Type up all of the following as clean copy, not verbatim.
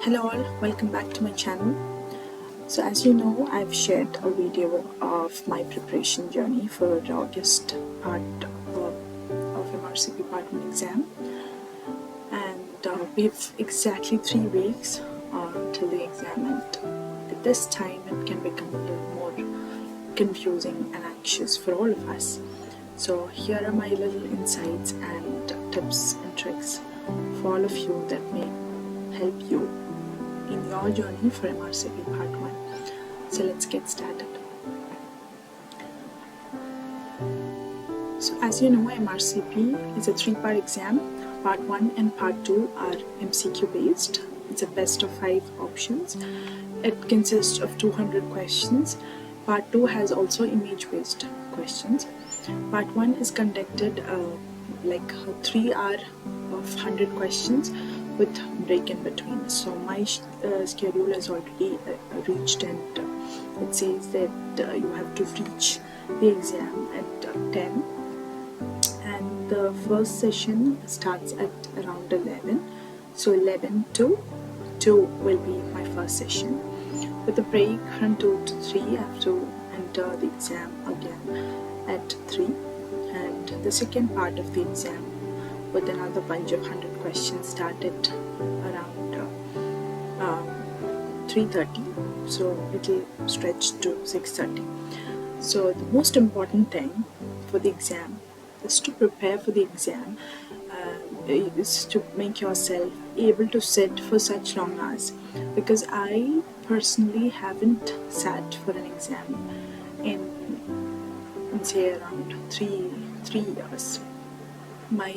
Hello all, welcome back to my channel. So as you know, I've shared a video of my preparation journey for August part of MRCP Part 1 exam, and we have exactly 3 weeks till the exam, and at this time it can become a little more confusing and anxious for all of us. So here are my little insights and tips and tricks for all of you that may help you in your journey for MRCP Part 1. So let's get started. So as you know, MRCP is a 3-part exam. Part 1 and Part 2 are MCQ based. It's a best of 5 options. It consists of 200 questions. Part 2 has also image based questions. Part 1 is conducted like a 3 hour of 100 questions with break in between. So my schedule is already reached, and it says that you have to reach the exam at 10, and the first session starts at around 11. So 11 to 2 will be my first session. With a break from 2 to 3, I have to enter the exam again at 3, and the second part of the exam with another bunch of 100 questions started around 3:30, so it will stretch to 6:30. So the most important thing for the exam is to prepare for the exam, is to make yourself able to sit for such long hours, because I personally haven't sat for an exam in say around 3 years. My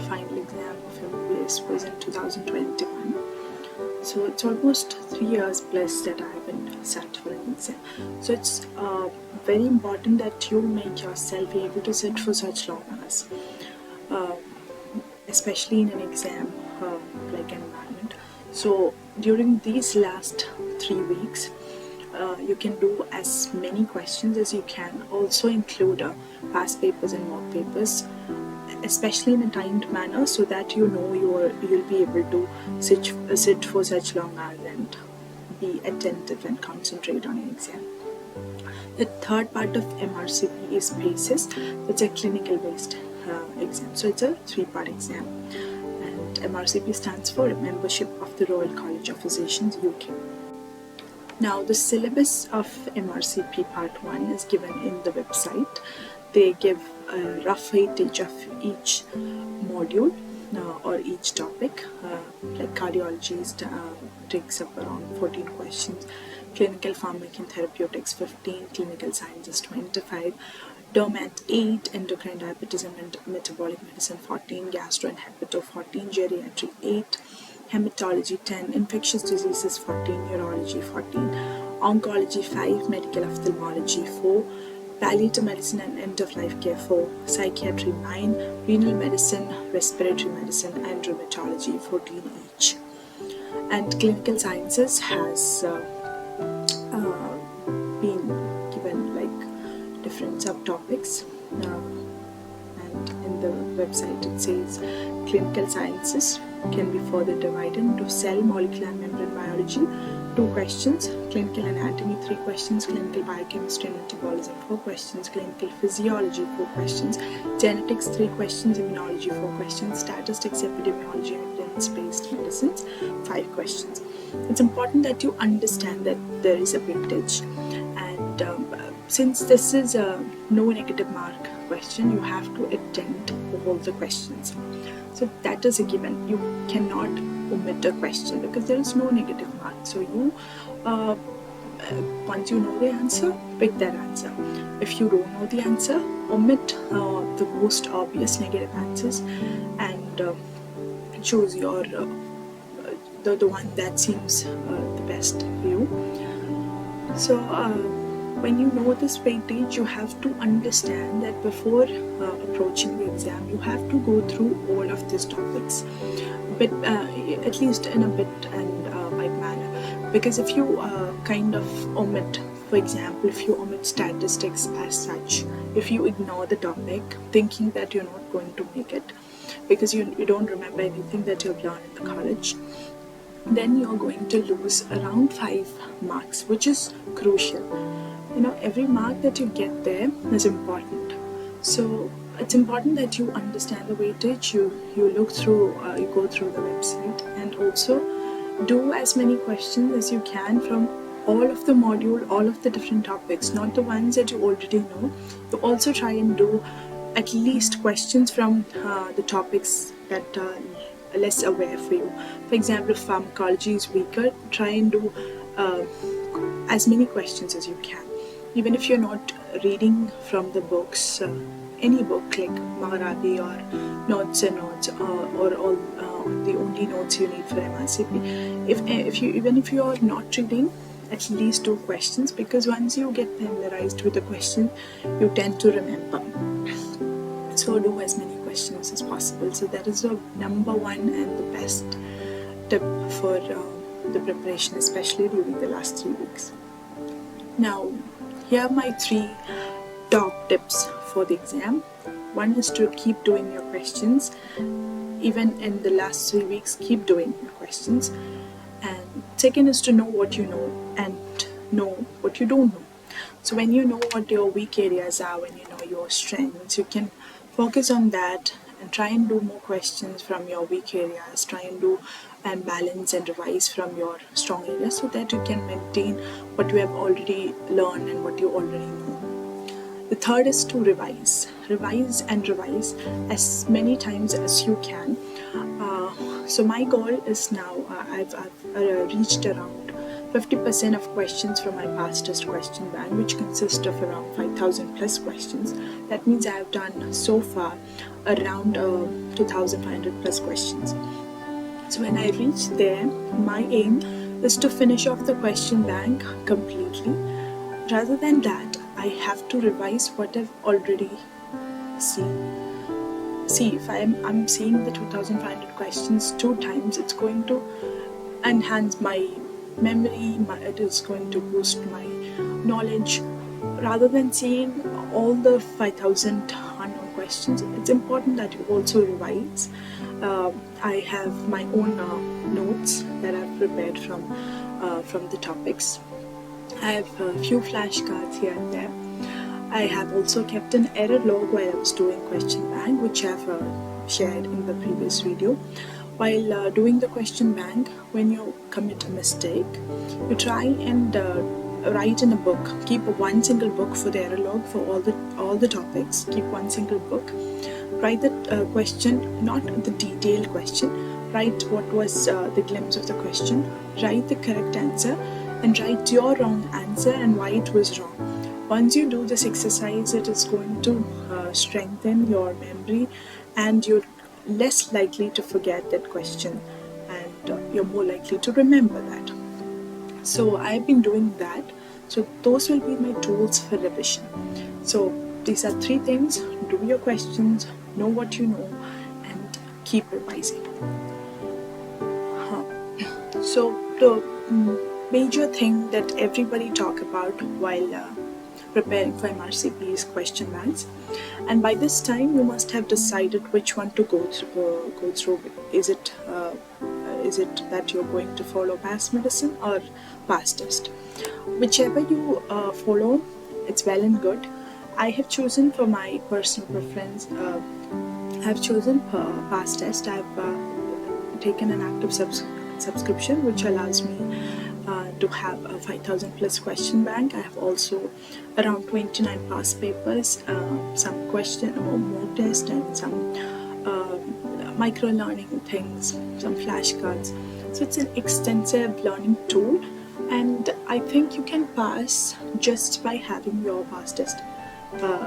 final exam of MBBS was in 2021, so it's almost 3 years plus that I haven't sat for an exam. So it's very important that you make yourself able to sit for such long hours, especially in an exam like environment. So during these last 3 weeks, you can do as many questions as you can. Also include past papers and mock papers, especially in a timed manner, so that you know you'll be able to sit for such long hours and be attentive and concentrate on an exam. The third part of MRCP is PACES. It's a clinical based exam, so it's a 3-part exam, and MRCP stands for Membership of the Royal College of Physicians UK. Now the syllabus of MRCP Part 1 is given in the website. They give a rough weightage of each module or each topic. Like cardiology takes up around 14 questions, clinical pharmacy and therapeutics 15, clinical sciences 25, dermat 8, endocrine diabetes and metabolic medicine 14, gastro and hepato 14, geriatry 8, hematology 10, infectious diseases 14, urology 14, oncology 5, medical ophthalmology 4, palliative medicine and end-of-life care 4, psychiatry 9, renal medicine, respiratory medicine and rheumatology 14 each. And clinical sciences has been given like different subtopics, and in the website it says clinical sciences can be further divided into cell, molecular and membrane biology 2 questions, clinical anatomy 3 questions, clinical biochemistry and metabolism 4 questions, clinical physiology 4 questions, genetics 3 questions, immunology 4 questions, statistics, epidemiology and evidence-based medicines 5 questions. It's important that you understand that there is a weightage, and since this is a no negative mark question, you have to attempt all the questions. So that is a given. You cannot omit a question because there is no negative mark. So you once you know the answer, pick that answer. If you don't know the answer, omit the most obvious negative answers and choose your the one that seems the best for you. So when you know this weightage, you have to understand that before approaching the exam, you have to go through all of these topics, but at least in a bit and bite manner. Because if you kind of omit, for example, if you omit statistics as such, if you ignore the topic thinking that you're not going to make it because you don't remember anything that you've learned in the college, then you're going to lose around 5 marks, which is crucial. Every mark that you get there is important. So it's important that you understand the weightage, you look through, you go through the website, and also do as many questions as you can from all of the module, all of the different topics, not the ones that you already know. You also try and do at least questions from the topics that are less aware for you. For example, if pharmacology is weaker, try and do as many questions as you can. Even if you're not reading from the books, any book like Maharabi or Notes and Notes, or all the only notes you need for MRCP, even if you are not reading, at least do questions, because once you get familiarized with the question, you tend to remember. So do as many questions as possible. So that is the number one and the best tip for the preparation, especially during the last 3 weeks. Now, here are my 3 top tips for the exam. One is to keep doing your questions. Even in the last 3 weeks, keep doing your questions. And second is to know what you know and know what you don't know. So when you know what your weak areas are, when you know your strengths, you can focus on that and try and do more questions from your weak areas. Try and do and balance and revise from your strong areas, so that you can maintain what you have already learned and what you already know. The third is to revise and revise as many times as you can. So my goal is now, I've reached around 50% of questions from my past test question bank, which consists of around 5,000 plus questions. That means I have done so far around 2,500 plus questions. So when I reach there, my aim is to finish off the question bank completely. Rather than that, I have to revise what I've already seen. See, if I'm seeing the 2,500 questions 2 times, it's going to enhance my memory, it is going to boost my knowledge. Rather than seeing all the 5,000 unknown questions, it's important that you also revise. I have my own notes that I've prepared from the topics. I have a few flashcards here and there. I have also kept an error log while I was doing question bank, which I've shared in the previous video. While doing the question bank, when you commit a mistake, you try and write in a book. Keep one single book for the error log for all the topics. Keep one single book. Write the question, not the detailed question. Write what was the glimpse of the question. Write the correct answer, and write your wrong answer and why it was wrong. Once you do this exercise, it is going to strengthen your memory, and you're less likely to forget that question, and you're more likely to remember that. So I've been doing that. So those will be my tools for revision. So these are 3 things: do your questions, know what you know, and keep revising. So the major thing that everybody talk about while preparing for MRCP is question banks, and by this time you must have decided which one to go through. Is it that you're going to follow past medicine or past test? Whichever you follow, it's well and good. I have chosen, for my personal preference, I've chosen past test. I've taken an active subscription, which allows me to have a 5,000 plus question bank. I have also around 29 past papers, some question or more test, and some micro learning things, some flashcards. So it's an extensive learning tool, and I think you can pass just by having your past test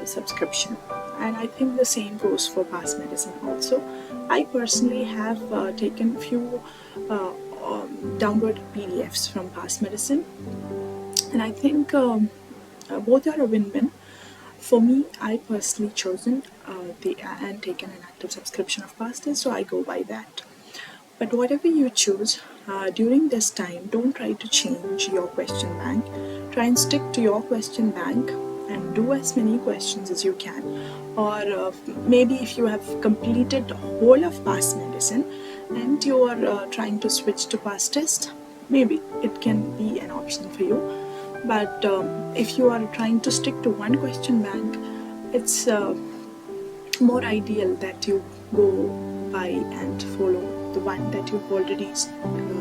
subscription. And I think the same goes for past medicine also. I personally have taken few downloaded PDFs from past medicine, and I think both are a win-win. For me, I personally chosen and taken an active subscription of past test, so I go by that. But whatever you choose, during this time, don't try to change your question bank. Try and stick to your question bank and do as many questions as you can. Or maybe if you have completed the whole of past medicine, and you are trying to switch to past test, maybe it can be an option for you. But if you are trying to stick to one question bank, it's more ideal that you go by and follow the one that you've already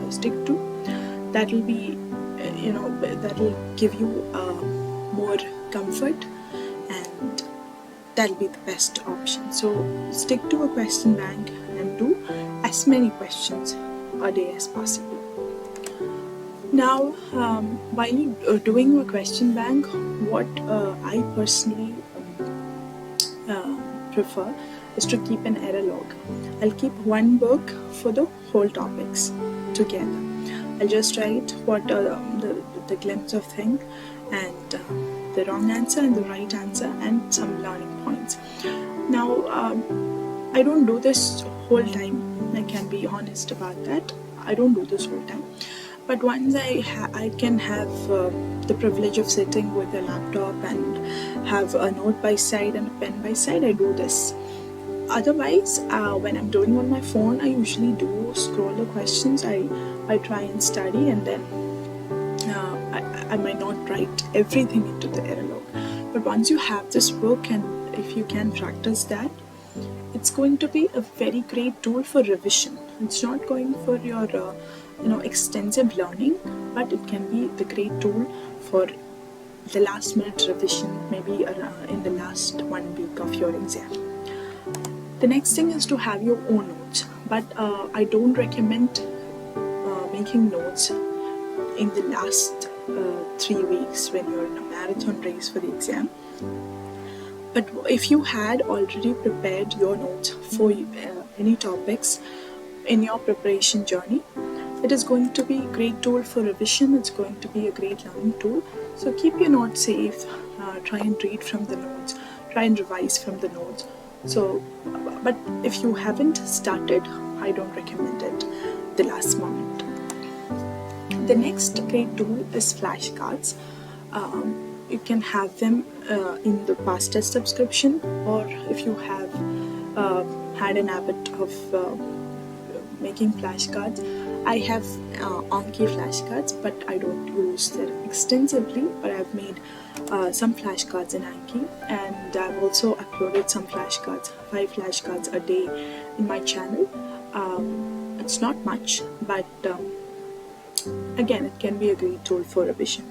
stick to. That will be that will give you more comfort, and that'll be the best option. So stick to a question bank and do as many questions a day as possible. Now, while you're doing a question bank, what I personally prefer is to keep an error log. I'll keep one book for the whole topics together. I'll just write what the glimpse of thing, and the wrong answer and the right answer, and some learning points. Now, I don't do this whole time. I can be honest about that. I don't do this whole time. But once I can have the privilege of sitting with a laptop and have a note by side and a pen by side, I do this. Otherwise, when I'm doing on my phone, I usually do scroll the questions. I try and study, and then I might not write everything into the error log. But once you have this book, and if you can practice that, it's going to be a very great tool for revision. It's not going for your extensive learning, but it can be the great tool for the last minute revision, maybe in the last 1 week of your exam. The next thing is to have your own notes, but I don't recommend making notes in the last 3 weeks when you're in a marathon race for the exam. But if you had already prepared your notes for any topics in your preparation journey, it is going to be a great tool for revision. It's going to be a great learning tool. So keep your notes safe. Try and read from the notes. Try and revise from the notes. So, but if you haven't started, I don't recommend it the last moment. The next great tool is flashcards. You can have them in the past test subscription, or if you have had an habit of making flashcards. I have Anki flashcards, but I don't use them extensively, but I've made some flashcards in Anki, and I've also uploaded some flashcards, 5 flashcards a day in my channel. It's not much, but again, it can be a great tool for revision.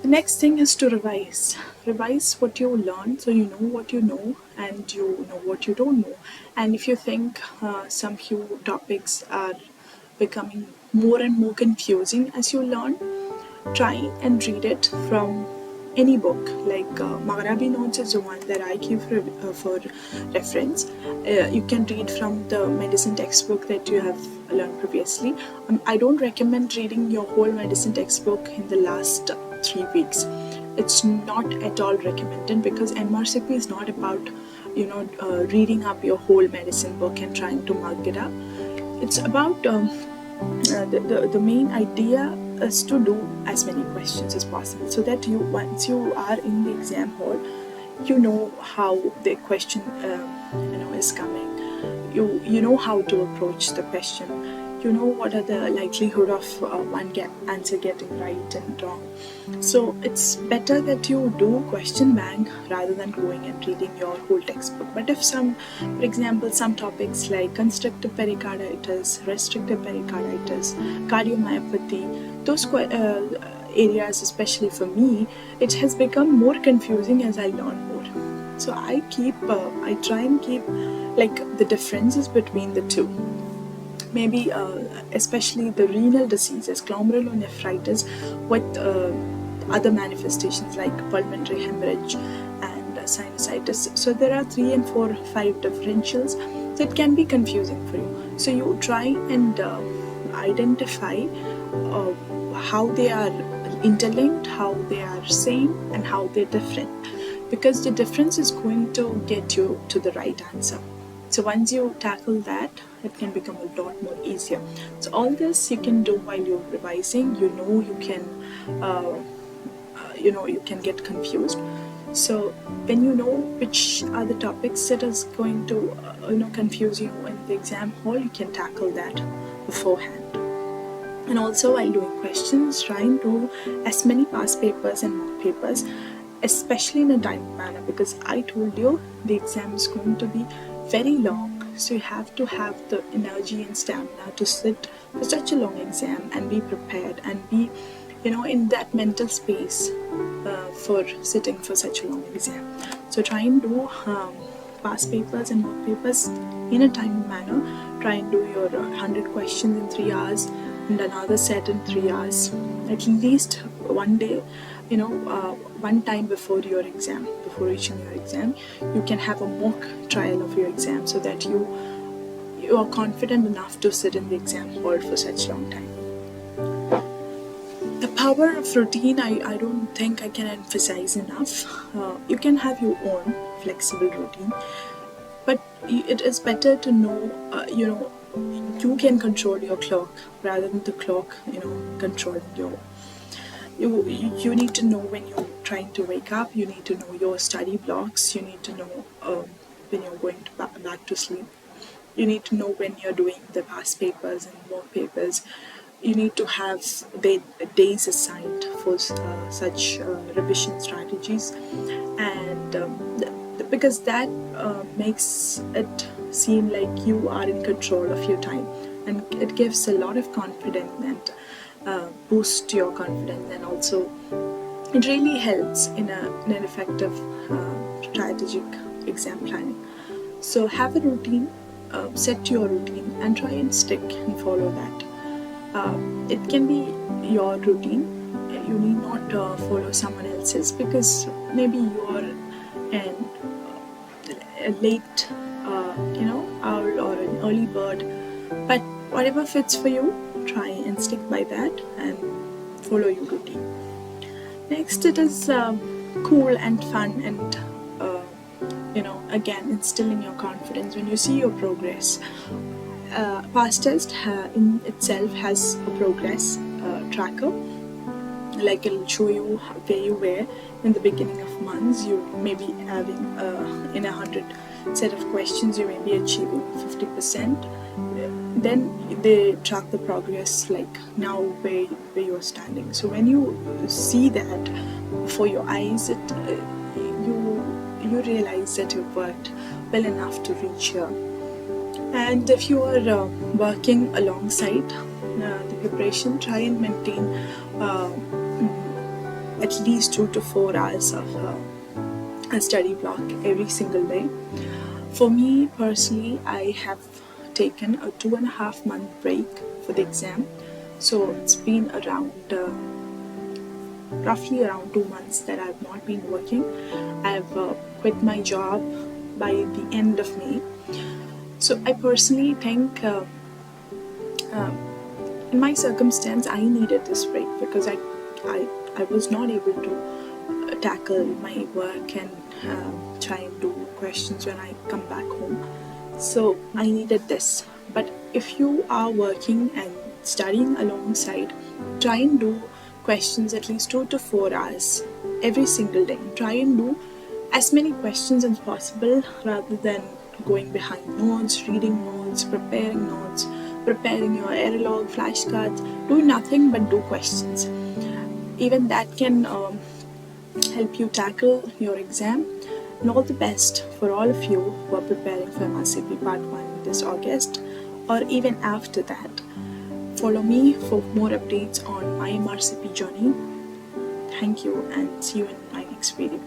The next thing is to revise. Revise what you learn, so you know what you know and you know what you don't know. And if you think some few topics are becoming more and more confusing as you learn, try and read it from any book. Like Maghrabi Notes is the one that I keep for reference. You can read from the medicine textbook that you have learned previously. I don't recommend reading your whole medicine textbook in the last 3 weeks. It's not at all recommended, because MRCP is not about reading up your whole medicine book and trying to mug it up. It's about the main idea is to do as many questions as possible, so that once you are in the exam hall, you know how the question is coming. You know how to approach the question. You know what are the likelihood of one answer getting right and wrong. So it's better that you do question bank rather than going and reading your whole textbook. But if for example, some topics like constrictive pericarditis, restrictive pericarditis, cardiomyopathy, those areas, especially for me, it has become more confusing as I learn more. So I try and keep like the differences between the two. Maybe especially the renal diseases, glomerulonephritis, with other manifestations like pulmonary hemorrhage and sinusitis. So there are 3 and 4, 5 differentials, so it can be confusing for you. So you try and identify how they are interlinked, how they are same, and how they're different, because the difference is going to get you to the right answer. So once you tackle that, it can become a lot more easier. So all this you can do while you're revising. You can get confused. So when you know which are the topics that is going to confuse you in the exam hall, you can tackle that beforehand. And also, while doing questions, try and do as many past papers and mock papers, especially in a timely manner, because I told you the exam is going to be very long. So you have to have the energy and stamina to sit for such a long exam and be prepared and be, in that mental space for sitting for such a long exam. So try and do past papers and mock papers in a timely manner. Try and do your 100 questions in 3 hours and another set in 3 hours. At least one day, one time before your exam, before reaching your exam, you can have a mock trial of your exam so that you are confident enough to sit in the exam hall for such a long time. The power of routine, I don't think I can emphasize enough. You can have your own flexible routine, but it is better to know, you can control your clock rather than the clock, controlling you. You need to know when you're trying to wake up. You need to know your study blocks. You need to know when you're going back to sleep. You need to know when you're doing the past papers and mock papers. You need to have the days assigned for such revision strategies, and because that makes it seem like you are in control of your time, and it gives a lot of confidence and boosts your confidence, and also it really helps in an effective strategic exam planning. So have a routine, set your routine and try and stick and follow that. It can be your routine. You need not follow someone else's, because maybe you are a late owl or an early bird, but whatever fits for you, try and stick by that and follow your routine. Next, it is cool and fun and again instilling your confidence when you see your progress. Past test in itself has a progress tracker. Like it'll show you where you were in the beginning of months. You may be having in 100 set of questions, you may be achieving 50%. Then they track the progress, like now where you're standing. So when you see that before your eyes, you realize that you've worked well enough to reach here. And if you are working alongside the preparation, try and maintain at least 2 to 4 hours of a study block every single day. For me personally, I have taken a 2.5 month break for the exam. So it's been roughly around 2 months that I've not been working. I've quit my job by the end of May. So I personally think in my circumstance, I needed this break because I was not able to tackle my work and try and do questions when I come back home. So I needed this. But if you are working and studying alongside, try and do questions at least 2 to 4 hours every single day. Try and do as many questions as possible rather than going behind notes, reading notes, preparing your error log, flashcards. Do nothing but do questions. Even that can help you tackle your exam. And all the best for all of you who are preparing for MRCP Part 1 this August, or even after that. Follow me for more updates on my MRCP journey. Thank you and see you in my next video.